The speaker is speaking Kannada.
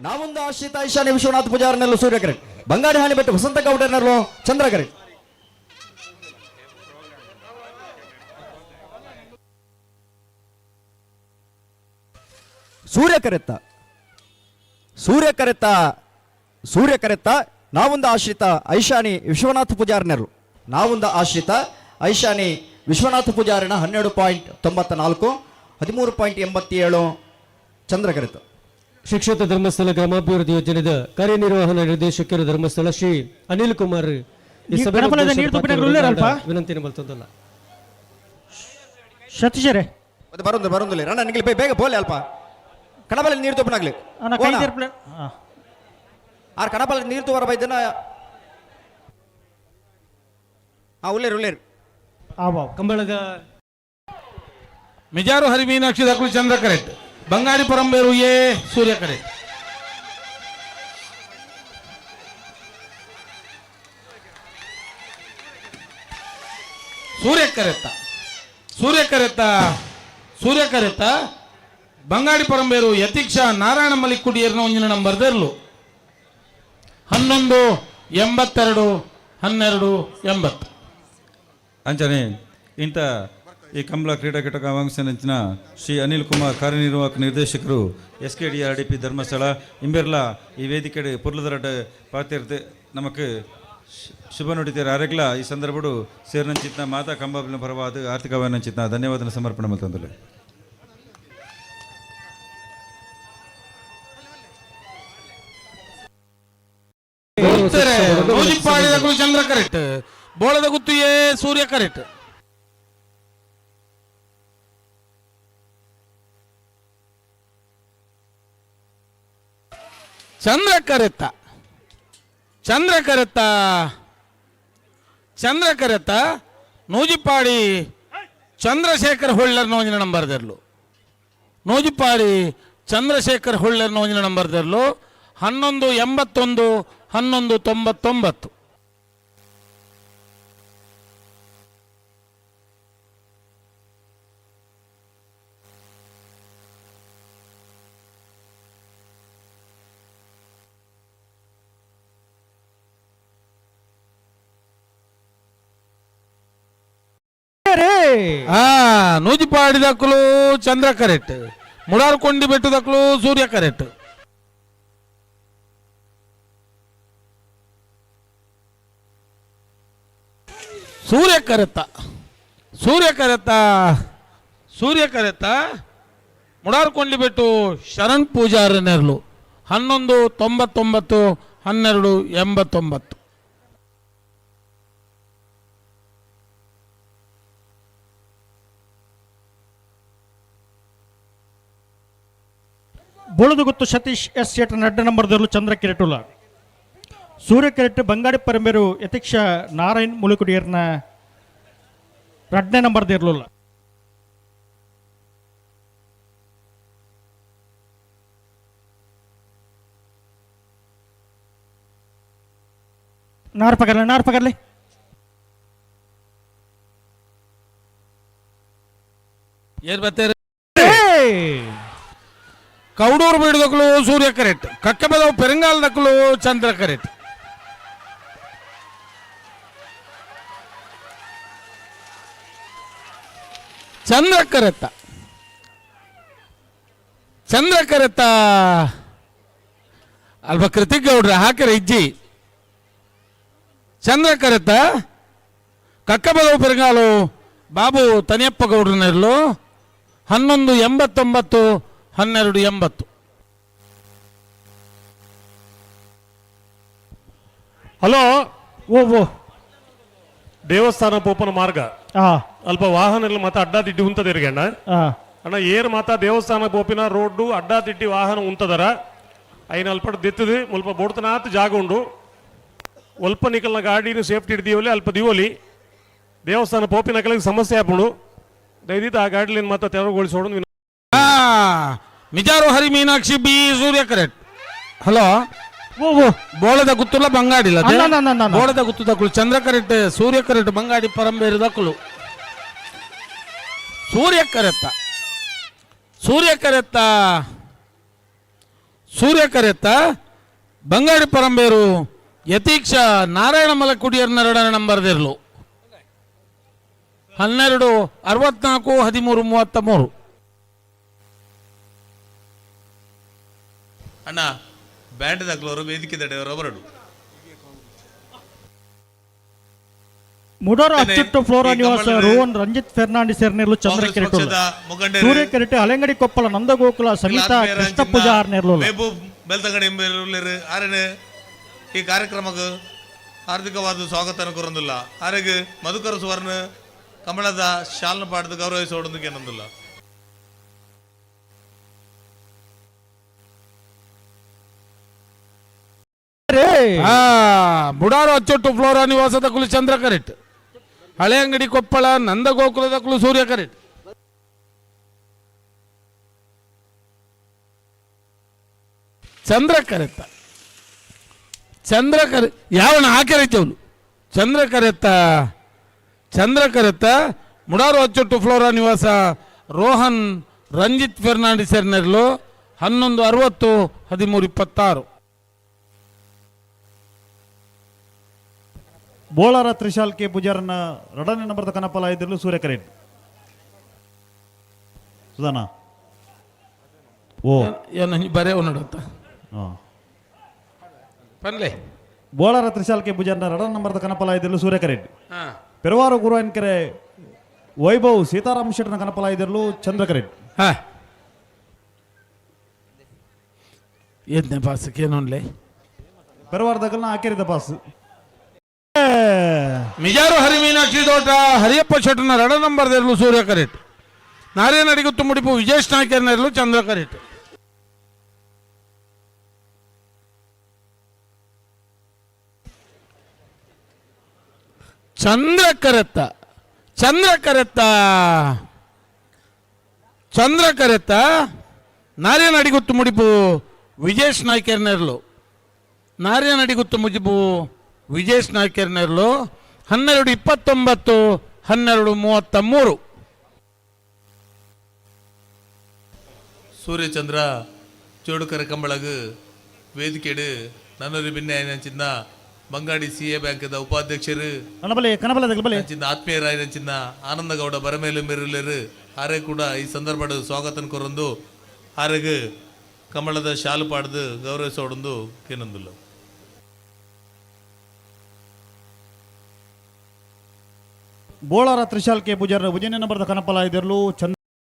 ನಾವೊಂದು ಆಶ್ರಿತ ಈಶಾನ್ಯ ವಿಶ್ವನಾಥ ಪೂಜಾರನೆಲ್ಲೂ ಸೂರ್ಯ ಕರೆಕ್ಟ್. ಬಂಗಾಡಿ ಹಾನಿ ಬೆಟ್ಟು ವಸಂತ ಗೌಡರ್ನಲ್ಲೂ ಚಂದ್ರ ಕರೆಕ್ಟ್. ಸೂರ್ಯ ಕರೆತ್ತ ಸೂರ್ಯ ಕರೆತ್ತ ನಾವೊಂದು ಆಶ್ರಿತ ಐಶಾನಿ ವಿಶ್ವನಾಥ ಪೂಜಾರನೆರು. ನಾವೊಂದು ಆಶ್ರಿತ ಐಶಾನಿ ವಿಶ್ವನಾಥ ಪೂಜಾರಿನ 12.94 13.87 ಚಂದ್ರ ಕರೆತ. ಶ್ರೀ ಕ್ಷೇತ್ರ ಧರ್ಮಸ್ಥಳ ಗ್ರಾಮಾಭಿವೃದ್ಧಿ ಯೋಜನೆಯ ಕಾರ್ಯನಿರ್ವಹಣಾ ನಿರ್ದೇಶಕರು ಧರ್ಮಸ್ಥಳ ಶ್ರೀ ಅನಿಲ್ ಕುಮಾರ್ ವಿನಂತಿ ಬರ್ತದಲ್ಲ ಸತೀಶರೇ ಬರೋದಿಲ್ಲ ರಣ್ಣ ನಿಂಗೆ ಬೇಗ ಬೋಲೆ ಅಲ್ಪ ಕಣಬಲ್ಲಿ ನೀರು ತಪ್ಪನಾಗ್ಲಿ ಆರ್ ಕಣಬಲ್ಲಿ ನೀರು ತೋರ ಬೈದನ ಉಳ್ಳೇರು ಕಂಬಳದ ಮಿಜಾರು ಹರಿಮೀನಾಕ್ಷಿ ದಕ್ಕಲು ಚಂದ್ರ ಕರೆಕ್ಟ್. ಬಂಗಾಡಿ ಪರಂಬೇರು ಏ ಸೂರ್ಯ ಕರೆಕ್ಟ್. ಸೂರ್ಯ ಕರೆತ್ತ ಬಂಗಾಡಿ ಪರಂಬೇರು ಯತೀಕ್ಷ ನಾರಾಯಣ ಮಲಿಕ್ ಕುಡಿಯರ್ನ ಒಂಜಿನ ನಂಬರ್ ದರ್ಲು 11-82-12-80 ಅಂಚನೆ ಇಂಥ ಈ ಕಂಬಳ ಕ್ರೀಡಾ ಘಟಕ ಆವಾಂಕ್ಷಿಂచిన ಶ್ರೀ ಅನಿಲ್ ಕುಮಾರ್ ಕಾರ್ಯನಿರ್ವಾಹಕ ನಿರ್ದೇಶಕರು SKDRDP ಧರ್ಮಸ್ಥಳ ಇಂಬೆರ್ಲ ಈ ವೇದಿಕೆ ಪುರ್ಲದರಟ ಪಾತಿರ್ತೆ ನಮಕ್ ಶುಭ ನುಡಿತೀರ ಅರೆಗ್ಲ ಈ ಸಂದರ್ಭಡು ಸೇರ್ನಂಚಿತ್ನ ಮಾತಾ ಕಂಬಾಬಿನ ಪರವಾದ ಆರ್ಥಿಕವನ್ನಂಚಿತ್ನ ಧನ್ಯವಾದ ಸಮರ್ಪಣೆ ಮತ್ತೊಂದು ಚಂದ್ರ ಕರೆಕ್ಟ್. ಬೋಳದ ಗುತ್ತು ಏ ಸೂರ್ಯ ಕರೆಕ್ಟ್. ಚಂದ್ರ ಕರೆತ್ತ ನೂಜಿಪ್ಪಾಡಿ ಚಂದ್ರಶೇಖರ್ ಹೊಳ್ಳರ್ ನೋಂಜಿನ ನಂಬರ್ ದರ್ಲು. ನೂಜಿಪ್ಪಾಡಿ ಚಂದ್ರಶೇಖರ್ ಹೊಳ್ಳರ್ ನೋಂಜಿನ ನಂಬರ್ ದರ್ಲು 11-81-11-99. ನೂಜಿಪಾಡಿ ದಕ್ಕಲು ಚಂದ್ರ ಕರೆಕ್ಟ್. ಮುಡಾರ್ಕೊಂಡಿ ಬೆಟ್ಟು ದಕ್ಕಲು ಸೂರ್ಯ ಕರೆಕ್ಟ್. ಸೂರ್ಯ ಕರೆತ್ತ ಮುಡಾರ್ಕೊಂಡಿ ಬೆಟ್ಟು ಶರಣ್ ಪೂಜಾರ ನೆರಳು 11-99-12-89. ಬೋಳದು ಗೊತ್ತು ಸತೀಶ್ ಎಸ್ ಶೆಟ್ಟರ್ ಅಡ್ಡ ನಂಬರ್ದಲ್ಲೂ ಚಂದ್ರ ಕಿರೆಟುಲ. ಸೂರ್ಯ ಕಿರೆಟ್ ಬಂಗಾಡಿ ಪರಂಬೇರು ಯತೀಕ್ಷ ನಾರಾಯಣ್ ಮುಳುಕುಡಿಯರ್ನ 2ನೇ ನಂಬರ್ದ ಇರಲಿಲ್ಲ. ನಾರ್ಪಗರ್ಲಿ ಕೌಡೂರು ಬೀಡದಕ್ಕಲು ಸೂರ್ಯ ಕರೆಕ್ಟ್. ಕಕ್ಕಬದವು ಪೆರಂಗಾಲದಕ್ಕಲು ಚಂದ್ರ ಕರೆಕ್ಟ್. ಚಂದ್ರ ಕರೆತ್ತ ಅಲ್ಪ ಕೃತಿಕ್ ಗೌಡ್ರ ಹಾಕಿರ ಇಜ್ಜಿ ಚಂದ್ರ ಕರೆತ್ತ ಕಕ್ಕಬದವು ಪೆರಂಗಾಲು ಬಾಬು ತನಿಯಪ್ಪ ಗೌಡ್ರನಿರ್ಲು 11-89-12-80. ಹಲೋ ಓ ದೇವಸ್ಥಾನ ಪೋಪನ ಮಾರ್ಗ ಅಲ್ಪ ವಾಹನ ಮಾತಾ ಅಡ್ಡಾದಿಡ್ಡಿ ಉಂತದಿರ್ಗಣ್ಣ ಅಣ್ಣ ಏರ್ ಮಾತಾ ದೇವಸ್ಥಾನ ಪೋಪಿನ ರೋಡ್ಡು ಅಡ್ಡಾದಿಡ್ಡಿ ವಾಹನ ಉಂತದರ ಐನ ಅಲ್ಪ ದೆತ್ತದು ಮುಲ್ಪ ಬೋಡ್ತನಾತ್ ಜಾಗ ಉಂಡು ಒಲ್ಪ ನಿಕಲ್ನ ಗಾಡಿನ ಸೇಫ್ಟಿ ಹಿಡ್ದೀವಲ್ಲಿ ಅಲ್ಪ ದಿವೋಲಿ ದೇವಸ್ಥಾನ ಪೋಪಿನ ಕಲಿಗೆ ಸಮಸ್ಯೆ ಆಪುಂಡು ದಯವಿಟ್ಟು ಆ ಗಾಡಿಲಿನ ಮಾತಾ ತೆರವುಗೊಳಿಸೋಣ. ಮಿಜಾರು ಹರಿ ಮೀನಾಕ್ಷಿ ಬಿ ಸೂರ್ಯ ಕರೆಕ್ಟ್. ಹಲೋ ಬೋಳದ ಗುತ್ತುಲ ಬಂಗಾಡಿಲ್ಲ ಬೋಳದ ಗುತ್ತು ದಕ್ಕಲು ಚಂದ್ರ ಕರೆಕ್ಟ್. ಸೂರ್ಯ ಕರೆಕ್ಟ್ ಬಂಗಾಡಿ ಪರಂಬೇರು ದಕ್ಕಲು ಸೂರ್ಯ ಕರೆತ್ತ ಸೂರ್ಯಕರೆತ್ತ ಬಂಗಾಡಿ ಪರಂಬೇರು ಯತೀಕ್ಷ ನಾರಾಯಣ ಮಲಕುಡಿಯರ್ನ 2ನೇ ನಂಬರ್ದಿರ್ಲು 12 64 13 33. ಅಣ್ಣ ಬ್ಯಾಂಡ್ ದಾಖಲವರು ವೇದಿಕೆ ತಡೆಯವರು ಹೊರಡು. ಮುಡೋರ ಅಚ್ಚುಟ್ಟು ಫ್ಲೋರಾ ನಿವಾಸ ರೋಹನ್ ರಂಜಿತ್ ಫೆರ್ನಾಂಡಿಸ್ ಎರ್ನೆರ್ಲು ಚಂದ್ರ ಕಿರೀಟುಲ್ಲ. ಸೂರ್ಯ ಕಿರೀಟ ಹಳೆಂಗಡಿ ಕೊಪ್ಪಳ ನಂದಗೋಕುಲ ಸವಿತಾ ಕೃಷ್ಣ ಪೂಜಾ ಆರ್ನೆರ್ಲು. ಮೆಹಬೂಬ್ ಬೆಲ್ತಂಗಡಿ ಆರನೇ ಈ ಕಾರ್ಯಕ್ರಮಕ್ಕೆ ಹಾರ್ದಿಕವಾದ ಸ್ವಾಗತ ಕೊರಂದಿಲ್ಲ. ಆರೆಗೆ ಮಧುಕರ ಸುವರ್ಣ ಕಮಲದ ಶಾಲ್ನ ಪಾಡ್ದು ಗೌರವಿಸೋಡೊಂದಿಗೆ ಏನೊಂದಿಲ್ಲ. ಬುಡಾರು ಅಚ್ಚೊಟ್ಟು ಫ್ಲೋರಾ ನಿವಾಸದ ಕುಲು ಚಂದ್ರ ಕರೆಟ್, ಹಳೆ ಅಂಗಡಿ ಕೊಪ್ಪಳ ನಂದಗೋಕುಲದ ಕುಲು ಸೂರ್ಯ ಕರೆಟ್. ಚಂದ್ರ ಕರೆತ್ತ ಯಾವನ ಹಾಕಿರೈತವನು ಚಂದ್ರ ಕರೆತ್ತ ಮುಡಾರು ಅಚ್ಚೊಟ್ಟು ಫ್ಲೋರಾ ನಿವಾಸ ರೋಹನ್ ರಂಜಿತ್ ಫೆರ್ನಾಂಡಿಸ್ ಎರ್ನೆರ್ಲು 11 60 13 26. ಬೋಳಾರ ತ್ರಿಶಾಲ್ ಕೆ ಪೂಜಾರನ್ನ 2ನೇ ನಂಬರ್ದ ಕನಪಲ ಇದ್ರಲು ಸೂರ್ಯ ಕರೆಟ್. ಸುಧಾನ ಓ ಏನು ಬರೇ ನೋಡುತ್ತ ಪನ್ಲೆ ಬೋಳಾರ ತ್ರಿಶಾಲ್ ಕೆ ಪೂಜಾರನ್ನ 2ನೇ ನಂಬರ್ದ ಕನಪಲ ಇದ್ರಲು ಸೂರ್ಯ ಕರೆಟ್. ಪೆರವಾರು ಗುರುವಾನ್ಕೆರೆ ವೈಭವ್ ಸೀತಾರಾಮ್ ಶೆಟ್ಟರ್ನ ಕನಪಲ ಇದ್ರಲು ಚಂದ್ರ ಕರೆಟ್. ಏನ್ನೇ ಪಾಸಕ್ಕೆ ಏನೊನ್ಲೆ ಪೆರವಾರದಾಗಲ್ನ ಹಾಕಿರಿದ ಪಾಸ್. ಮಿಜಾರು ಹರಿಮೀನಾಕ್ಷಿ ತೋಟ ಹರಿಯಪ್ಪ ಶೆಟ್ಟರ್ನ 2ನೇ ನಂಬರ್ದಿರಲು ಸೂರ್ಯ ಕರೆಟ್. ನಾರಾಯಣ ಅಡಿಗುತ್ತು ಮುಡಿಪು ವಿಜೇಶ್ ನಾಯ್ಕರ್ನರ್ಲು ಚಂದ್ರ ಕರೆಟ್. ಚಂದ್ರ ಕರೆತ್ತ ನಾರಾಯಣ ಅಡಿಗುತ್ತು ಮುಡಿಪು ವಿಜೇಶ್ ನಾಯ್ಕರ್ನರ್ಲು ವಿಜೇಶ್ ನಾಯ್ಕರ್ನರ್ಲು 12 29 12 33. ಸೂರ್ಯಚಂದ್ರ ಚೋಡುಕರ ಕಂಬಳಗು ವೇದಿಕೆಡು ನನ್ನೂರು ಭಿನ್ನ ನಂಚಿನ ಬಂಗಾಡಿ CA ಬ್ಯಾಂಕದ ಉಪಾಧ್ಯಕ್ಷರು ನಂಚಿನ ಆತ್ಮೀಯರಾಯನಂಚಿನ ಆನಂದಗೌಡ ಬರಮೇಲು ಮೆರುಲರು ಆರೆ ಕೂಡ ಈ ಸಂದರ್ಭದ ಸ್ವಾಗತ ಕೊರಂದು ಆರೆಗೆ ಕಮಲದ ಶಾಲು ಪಾಡ್ದು ಗೌರವಿಸೋಡೊಂದು ಏನೊಂದಿಲ್ಲ. ಬೋಳಾರ ತ್ರಿಶಾಲ್ ಕೆ ಪೂಜಾರ 1ನೇ ನಂಬರ್ದ ಕನಪಲ ಇದ್ರಲು ಚಂದ್ರ